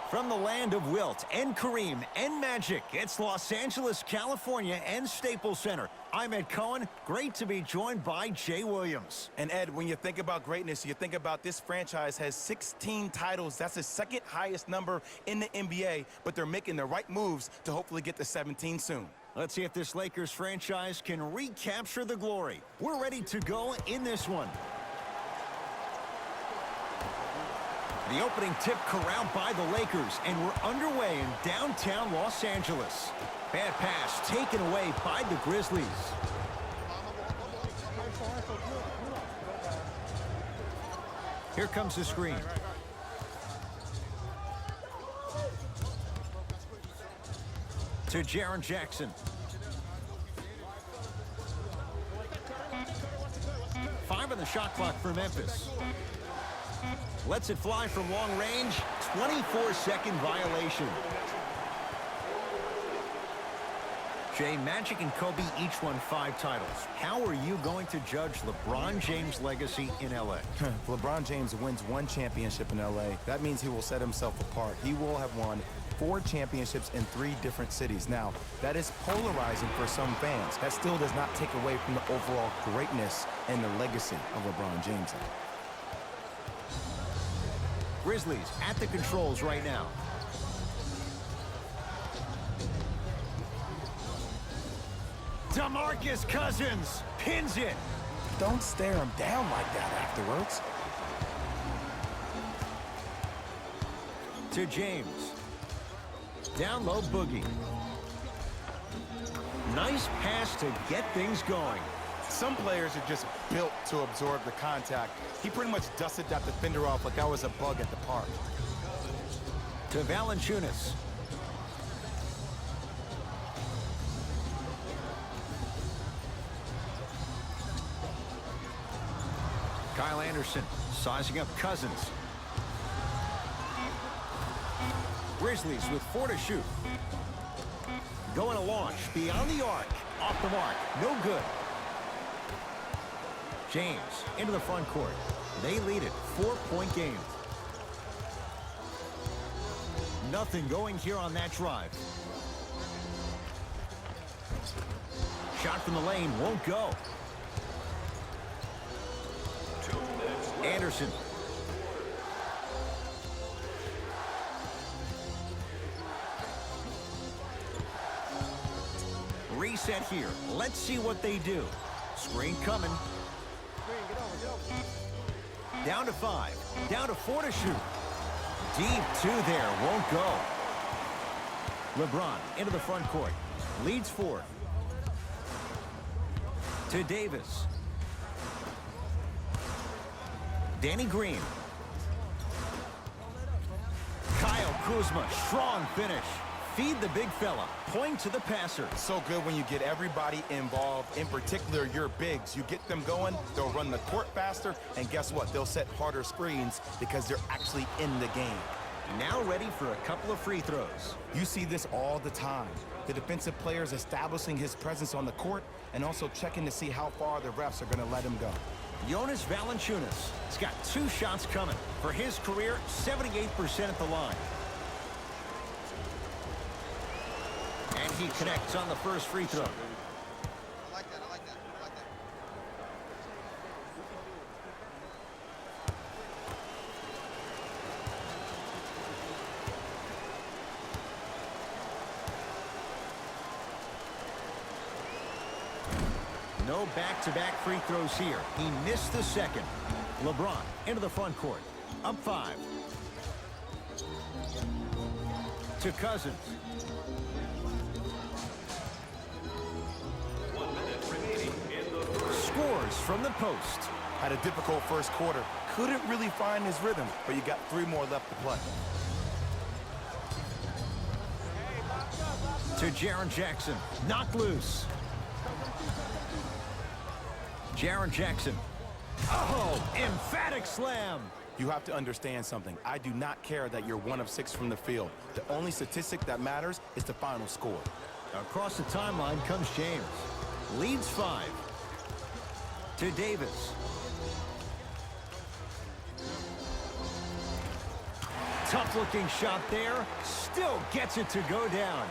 From the land of Wilt and Kareem and Magic, it's Los Angeles, California and Staples Center. I'm Ed Cohen. Great to be joined by Jay Williams. And Ed, when you think about greatness, you think about this franchise has 16 titles. That's the second highest number in the NBA, but they're making the right moves to hopefully get to 17 soon. Let's see if this Lakers franchise can recapture the glory. We're ready to go in this one. The opening tip corralled by the Lakers, and we're underway in downtown Los Angeles. Bad pass taken away by the Grizzlies. Here comes the screen. To Jaren Jackson. 5 on the shot clock for Memphis. Lets it fly from long range. 24-second violation. Jay, Magic and Kobe each won 5 titles. How are you going to judge LeBron James' legacy in L.A.? LeBron James wins 1 championship in L.A. That means he will set himself apart. He will have won 4 championships in 3 different cities. Now, that is polarizing for some fans. That still does not take away from the overall greatness and the legacy of LeBron James. Grizzlies at the controls right now. DeMarcus Cousins pins it. Don't stare him down like that afterwards. To James. Down low, Boogie. Nice pass to get things going. Some players are just built to absorb the contact. He pretty much dusted that defender off like that was a bug at the park. To Valanciunas. Kyle Anderson sizing up Cousins. Grizzlies with 4 to shoot. Going to launch beyond the arc. Off the mark. No good. James into the front court. They lead it. 4-point game. Nothing going here on that drive. Shot from the lane won't go. Anderson. Reset here. Let's see what they do. Screen coming. Down to 5. Down to 4 to shoot. Deep 2 there. Won't go. LeBron into the front court. Leads 4. To Davis. Danny Green. Kyle Kuzma. Strong finish. Feed the big fella. Point to the passer. So good when you get everybody involved, in particular your bigs. You get them going, they'll run the court faster, and guess what? They'll set harder screens because they're actually in the game. Now ready for a couple of free throws. You see this all the time. The defensive players establishing his presence on the court and also checking to see how far the refs are going to let him go. Jonas Valanciunas has got 2 shots coming. For his career, 78% at the line. And he connects on the first free throw. I like that. I like that. I like that. No back-to-back free throws here. He missed the second. LeBron into the front court. Up 5. To Cousins. Scores from the post. Had a difficult first quarter. Couldn't really find his rhythm, but you got 3 more left to play. To Jaren Jackson. Knocked loose. Jaren Jackson. Oh, emphatic slam. You have to understand something. I do not care that you're 1 of 6 from the field. The only statistic that matters is the final score. Across the timeline comes James. Leads 5. To Davis. Tough-looking shot there. Still gets it to go down.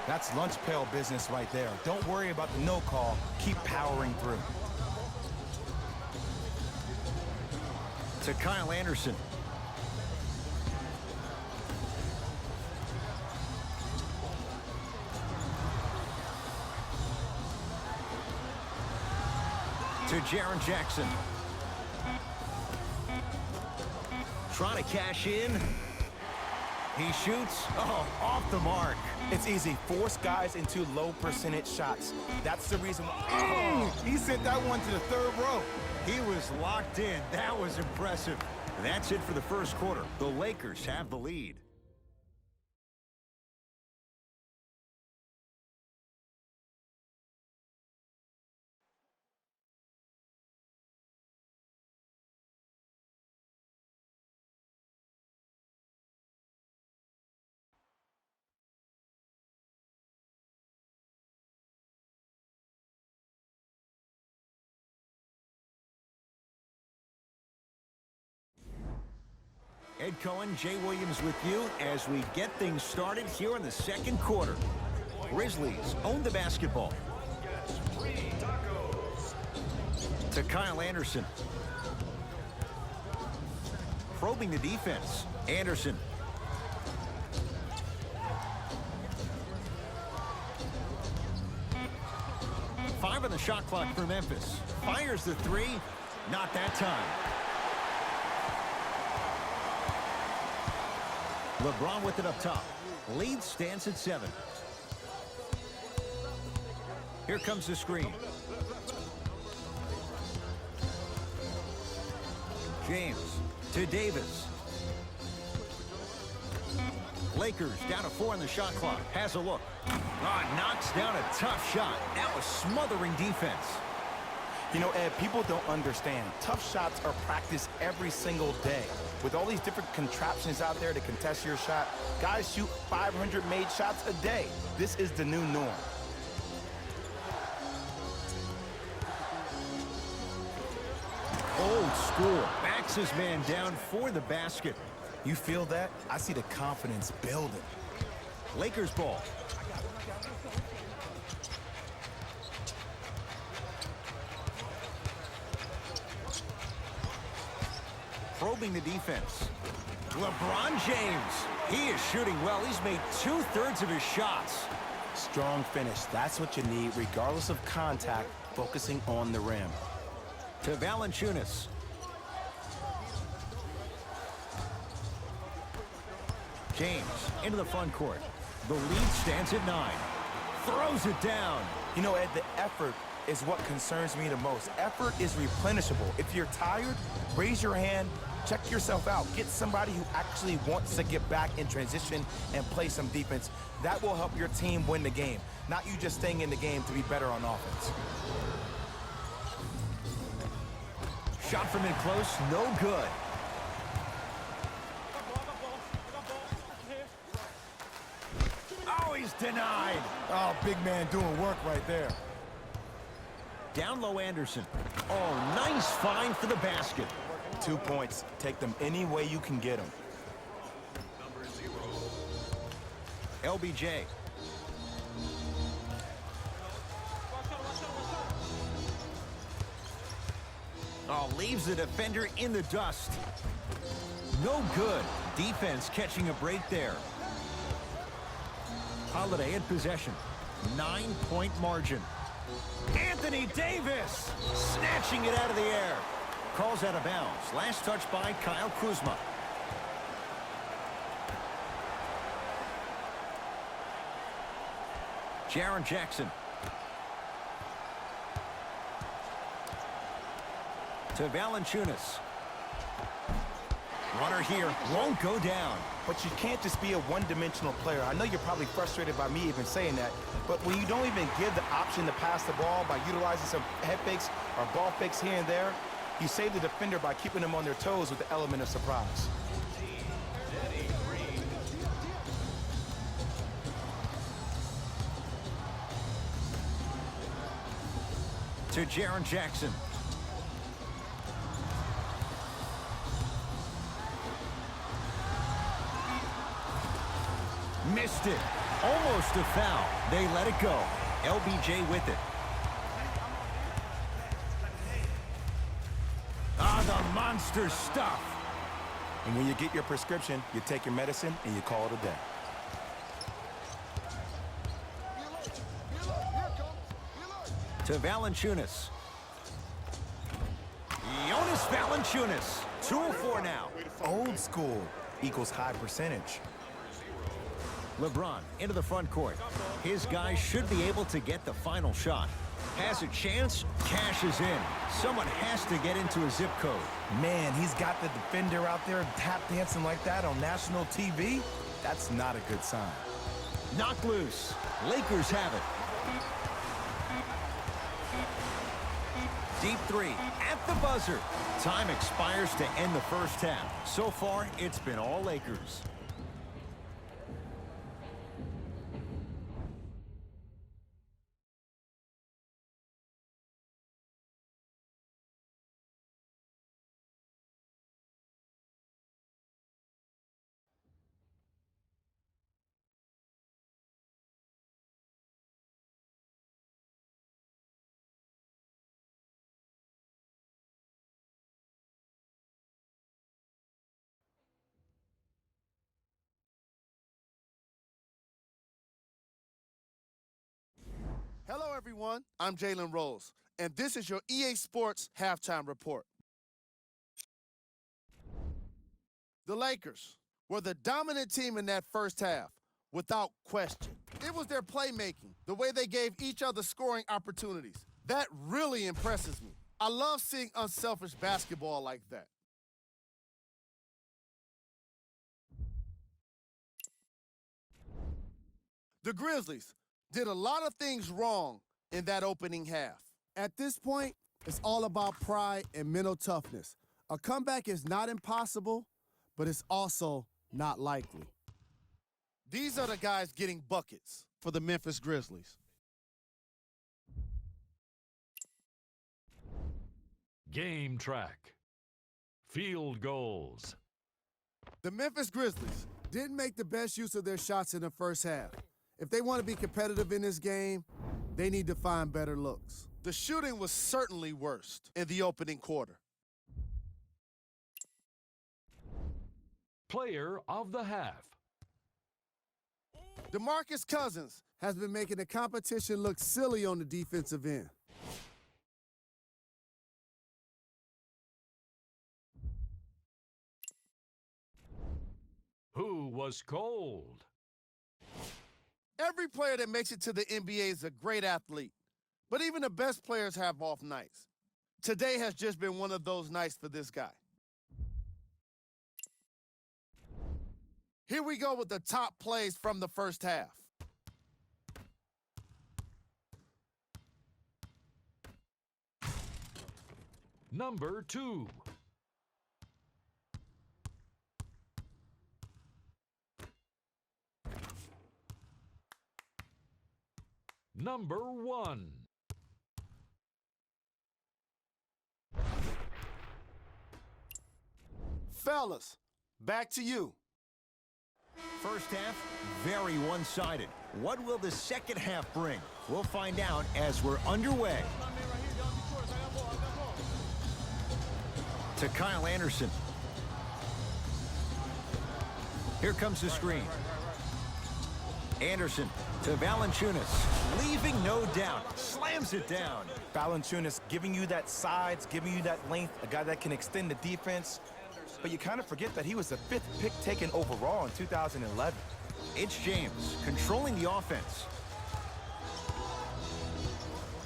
That's lunch pail business right there. Don't worry about the no call. Keep powering through. To Kyle Anderson. To Jaren Jackson. Trying to cash in. He shoots. Oh, off the mark. It's easy. Force guys into low percentage shots. That's the reason. He sent that one to the third row. He was locked in. That was impressive. That's it for the first quarter. The Lakers have the lead. Ed Cohen, Jay Williams with you as we get things started here in the second quarter. Grizzlies own the basketball. To Kyle Anderson. Probing the defense. Anderson. Five on the shot clock for Memphis. Fires the three. Not that time. LeBron with it up top. Lead stands at 7. Here comes the screen. James to Davis. Lakers down to 4 on the shot clock. Has a look. Knocks down a tough shot. That was smothering defense. You know, Ed, people don't understand. Tough shots are practiced every single day. With all these different contraptions out there to contest your shot, guys shoot 500 made shots a day. This is the new norm. Old school. Backs his man down for the basket. You feel that? I see the confidence building. Lakers ball. Probing the defense. LeBron James. He is shooting well. He's made 2/3 of his shots. Strong finish. That's what you need, regardless of contact, focusing on the rim. To Valanciunas. James into the front court. The lead stands at 9. Throws it down. You know, Ed, the effort is what concerns me the most. Effort is replenishable. If you're tired, raise your hand, check yourself out. Get somebody who actually wants to get back in transition and play some defense. That will help your team win the game, not you just staying in the game to be better on offense. Shot from in close, no good. Oh, he's denied. Oh, big man doing work right there. Down low, Anderson. Oh, nice find for the basket. 2 points. Take them any way you can get them. LBJ. Oh, leaves the defender in the dust. No good. Defense catching a break there. Holiday in possession. 9-point margin. Anthony Davis snatching it out of the air. Calls out of bounds. Last touch by Kyle Kuzma. Jaren Jackson. To Valanciunas. Runner here won't go down. But you can't just be a one-dimensional player. I know you're probably frustrated by me even saying that, but when you don't even give the option to pass the ball by utilizing some head fakes or ball fakes here and there, you save the defender by keeping them on their toes with the element of surprise. To Jaren Jackson. Missed it. Almost a foul. They let it go. LBJ with it. The monster stuff. And when you get your prescription, you take your medicine and you call it a day. To Valanciunas. Jonas Valanciunas. 2-4 now. Old school equals high percentage. LeBron into the front court. His guys should be able to get the final shot. Has a chance, cashes in. Someone has to get into a zip code. Man, he's got the defender out there tap dancing like that on national TV. That's not a good sign. Knocked loose. Lakers have it. Deep three at the buzzer. Time expires to end the first half. So far, it's been all Lakers. Hello, everyone. I'm Jalen Rose, and this is your EA Sports Halftime Report. The Lakers were the dominant team in that first half, without question. It was their playmaking, the way they gave each other scoring opportunities. That really impresses me. I love seeing unselfish basketball like that. The Grizzlies did a lot of things wrong in that opening half. At this point, it's all about pride and mental toughness. A comeback is not impossible, but it's also not likely. These are the guys getting buckets for the Memphis Grizzlies. Game track. Field goals. The Memphis Grizzlies didn't make the best use of their shots in the first half. If they want to be competitive in this game, they need to find better looks. The shooting was certainly worst in the opening quarter. Player of the half. DeMarcus Cousins has been making the competition look silly on the defensive end. Who was cold? Every player that makes it to the NBA is a great athlete, but even the best players have off nights. Today has just been one of those nights for this guy. Here we go with the top plays from the first half. Number 2. Number 1. Fellas, back to you. First half, very one-sided. What will the second half bring? We'll find out as we're underway. To Kyle Anderson. Here comes the screen. Anderson to Valanciunas, leaving no doubt, slams it down. Valanciunas giving you that size, giving you that length, a guy that can extend the defense. But you kind of forget that he was the 5th pick taken overall in 2011. It's James controlling the offense.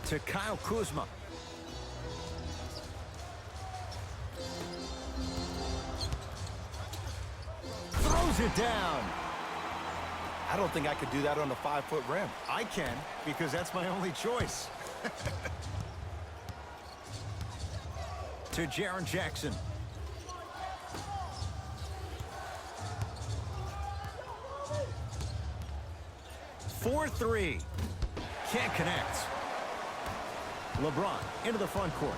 To Kyle Kuzma. Throws it down. I don't think I could do that on a 5-foot rim. I can, because that's my only choice. To Jaren Jackson. For 3. Can't connect. LeBron into the front court.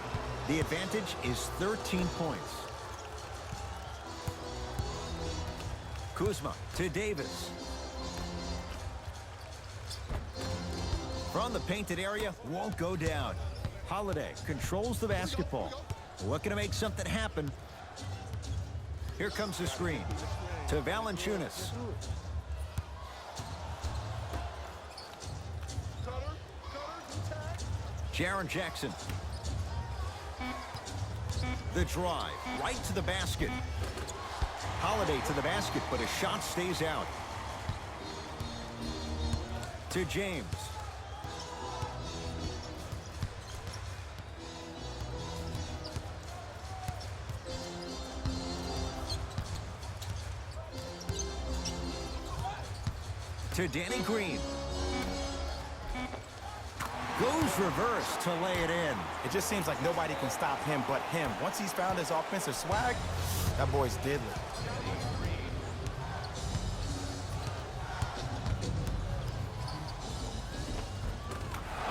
The advantage is 13 points. Kuzma to Davis. From the painted area, won't go down. Holiday controls the basketball. Looking to make something happen. Here comes the screen to Valanciunas. Jaren Jackson. The drive right to the basket. Holiday to the basket, but a shot stays out. To James. To Danny Green. Goes reverse to lay it in. It just seems like nobody can stop him but him. Once he's found his offensive swag, that boy's deadly.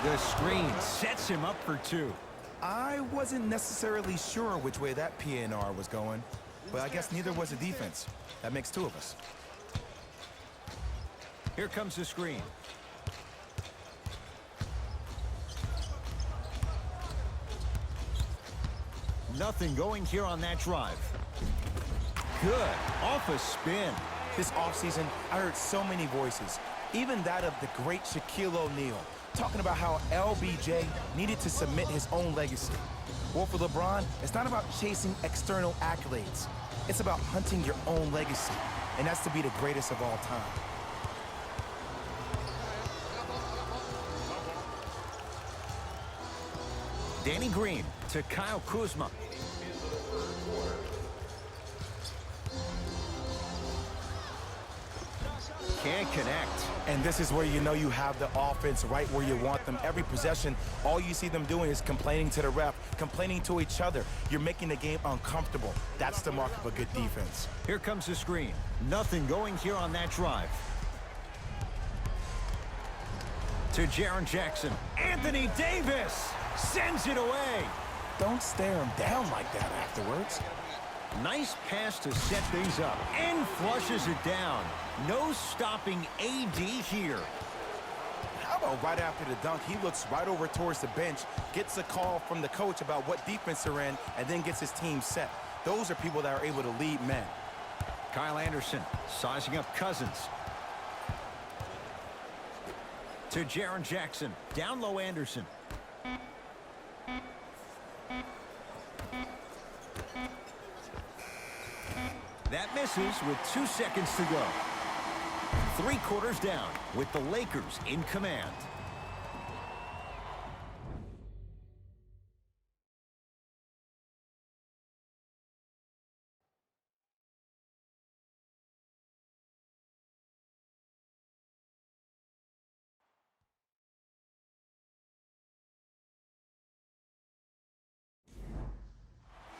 The screen sets him up for two. I wasn't necessarily sure which way that PNR was going, but I guess neither was the defense. That makes two of us. Here comes the screen. Nothing going here on that drive. Good. Off a spin. This offseason, I heard so many voices, even that of the great Shaquille O'Neal, talking about how LBJ needed to submit his own legacy. Well, for LeBron, it's not about chasing external accolades. It's about hunting your own legacy, and that's to be the greatest of all time. Danny Green to Kyle Kuzma. Can't connect. And this is where you know you have the offense right where you want them. Every possession, all you see them doing is complaining to the ref, complaining to each other. You're making the game uncomfortable. That's the mark of a good defense. Here comes the screen. Nothing going here on that drive. To Jaren Jackson. Anthony Davis sends it away. Don't stare him down like that afterwards. Nice pass to set things up and flushes it down. No stopping AD here. How about right after the dunk, he looks right over towards the bench, gets a call from the coach about what defense they're in, and then gets his team set. Those are people that are able to lead men. Kyle Anderson sizing up Cousins. To Jaren Jackson. Down low Anderson. That misses with 2 seconds to go. 3 quarters down with the Lakers in command.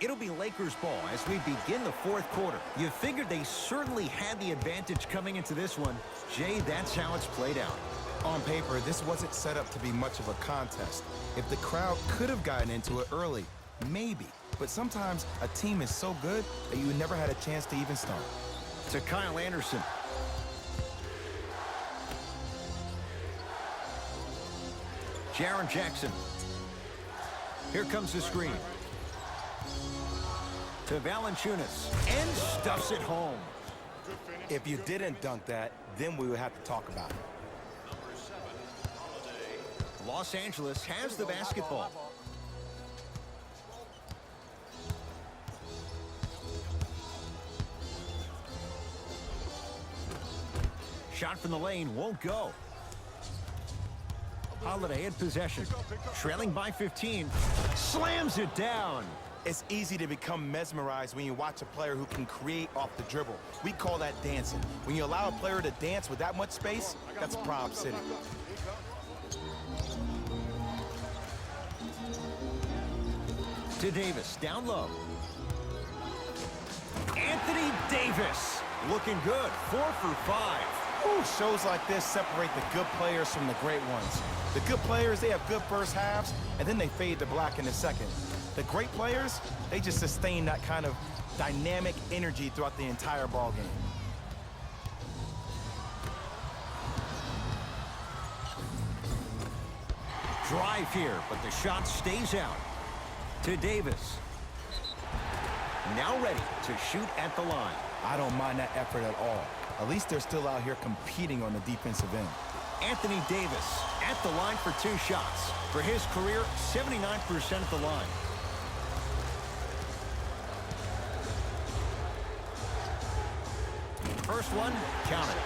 It'll be Lakers ball as we begin the 4th quarter. You figured they certainly had the advantage coming into this one. Jay, that's how it's played out. On paper, this wasn't set up to be much of a contest. If the crowd could have gotten into it early, maybe. But sometimes a team is so good that you never had a chance to even start. To Kyle Anderson. Jaren Jackson. Here comes the screen. To Valanciunas, and stuffs it home. If you didn't dunk that, then we would have to talk about it. Los Angeles has the basketball. Shot from the lane won't go. Holiday in possession. Trailing by 15. Slams it down. It's easy to become mesmerized when you watch a player who can create off the dribble. We call that dancing. When you allow a player to dance with that much space, that's Prob City. To Davis, down low. Anthony Davis, looking good, 4 for 5. Ooh, shows like this separate the good players from the great ones. The good players, they have good first halves, and then they fade to black in the second. The great players, they just sustain that kind of dynamic energy throughout the entire ball game. Drive here, but the shot stays out. To Davis. Now ready to shoot at the line. I don't mind that effort at all. At least they're still out here competing on the defensive end. Anthony Davis at the line for 2 shots. For his career, 79% at the line. First one, count it.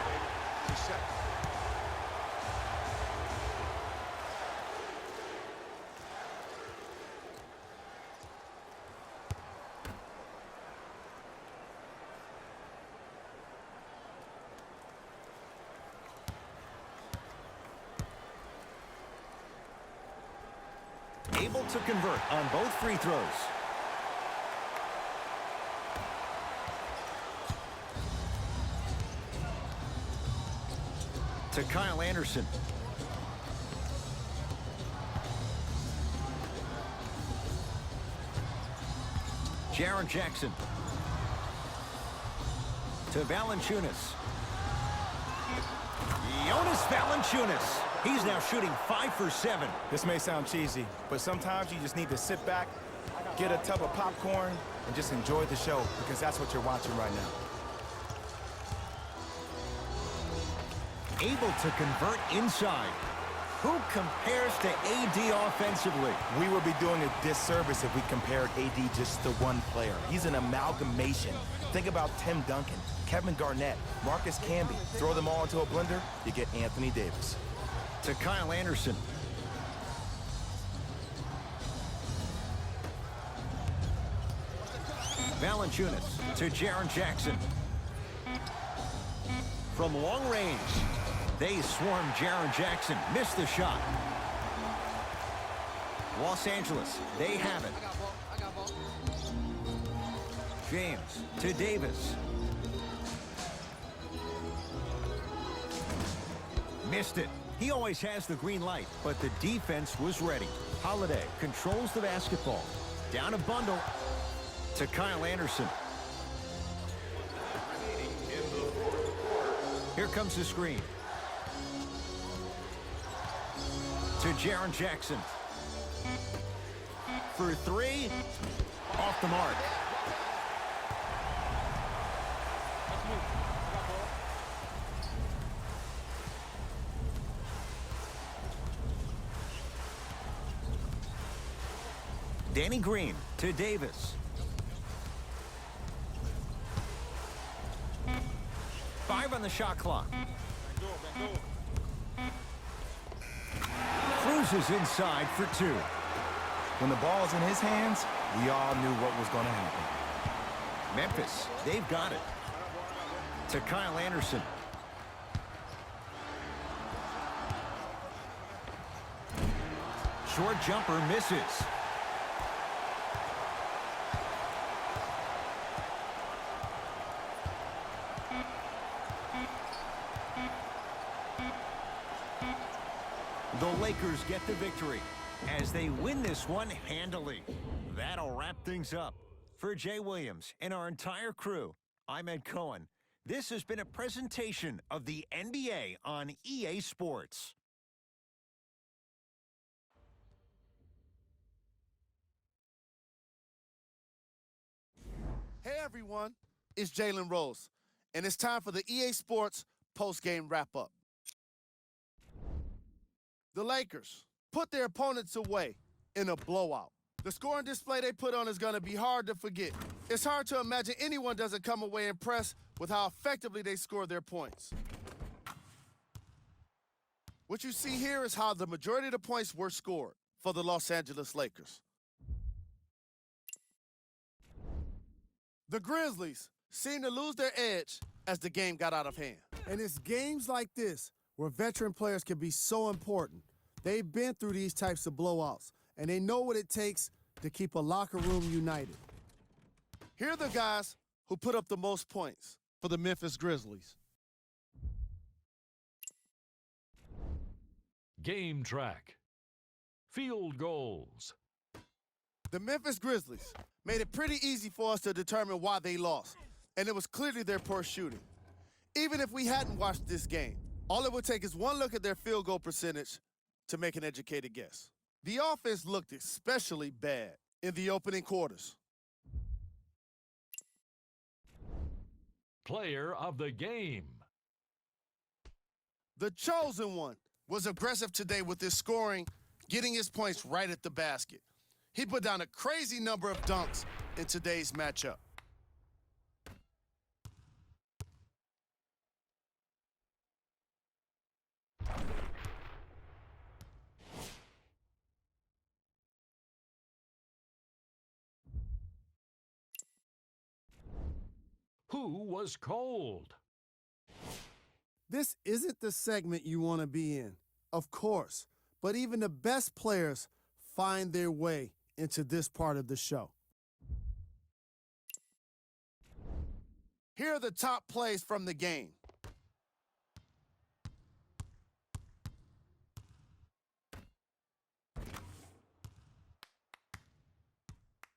Able to convert on both free throws. To Kyle Anderson. Jaren Jackson. To Valanciunas. Jonas Valanciunas. He's now shooting 5 for 7. This may sound cheesy, but sometimes you just need to sit back, get a tub of popcorn, and just enjoy the show, because that's what you're watching right now. Able to convert inside. Who compares to AD offensively? We would be doing a disservice if we compared AD just to one player. He's an amalgamation. Think about Tim Duncan, Kevin Garnett, Marcus Camby. Throw them all into a blender, you get Anthony Davis. To Kyle Anderson. Valanciunas to Jaren Jackson. From long range, they swarm Jaren Jackson. Missed the shot. Los Angeles, they have it. I got ball. James to Davis. Missed it. He always has the green light, but the defense was ready. Holiday controls the basketball. Down a bundle to Kyle Anderson. Here comes the screen. To Jaren Jackson. For 3. Off the mark. Danny Green to Davis. 5 on the shot clock. Cruises inside for 2. When the ball's in his hands, we all knew what was going to happen. Memphis, they've got it. To Kyle Anderson. Short jumper misses. The Lakers get the victory as they win this one handily. That'll wrap things up. For Jay Williams and our entire crew, I'm Ed Cohen. This has been a presentation of the NBA on EA Sports. Hey everyone, it's Jalen Rose, and it's time for the EA Sports post-game wrap-up. The Lakers put their opponents away in a blowout. The scoring display they put on is going to be hard to forget. It's hard to imagine anyone doesn't come away impressed with how effectively they score their points. What you see here is how the majority of the points were scored for the Los Angeles Lakers. The Grizzlies seemed to lose their edge as the game got out of hand. And it's games like this where veteran players can be so important. They've been through these types of blowouts, and they know what it takes to keep a locker room united. Here are the guys who put up the most points for the Memphis Grizzlies. Game track. Field goals. The Memphis Grizzlies made it pretty easy for us to determine why they lost, and it was clearly their poor shooting. Even if we hadn't watched this game, all it would take is one look at their field goal percentage to make an educated guess. The offense looked especially bad in the opening quarters. Player of the game. The chosen one was aggressive today with his scoring, getting his points right at the basket. He put down a crazy number of dunks in today's matchup. Who was cold? This isn't the segment you want to be in, of course, but even the best players find their way into this part of the show. Here are the top plays from the game.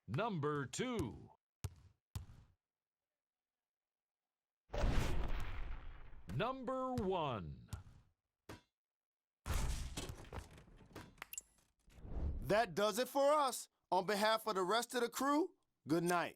Number 2. Number 1. That does it for us. On behalf of the rest of the crew, good night.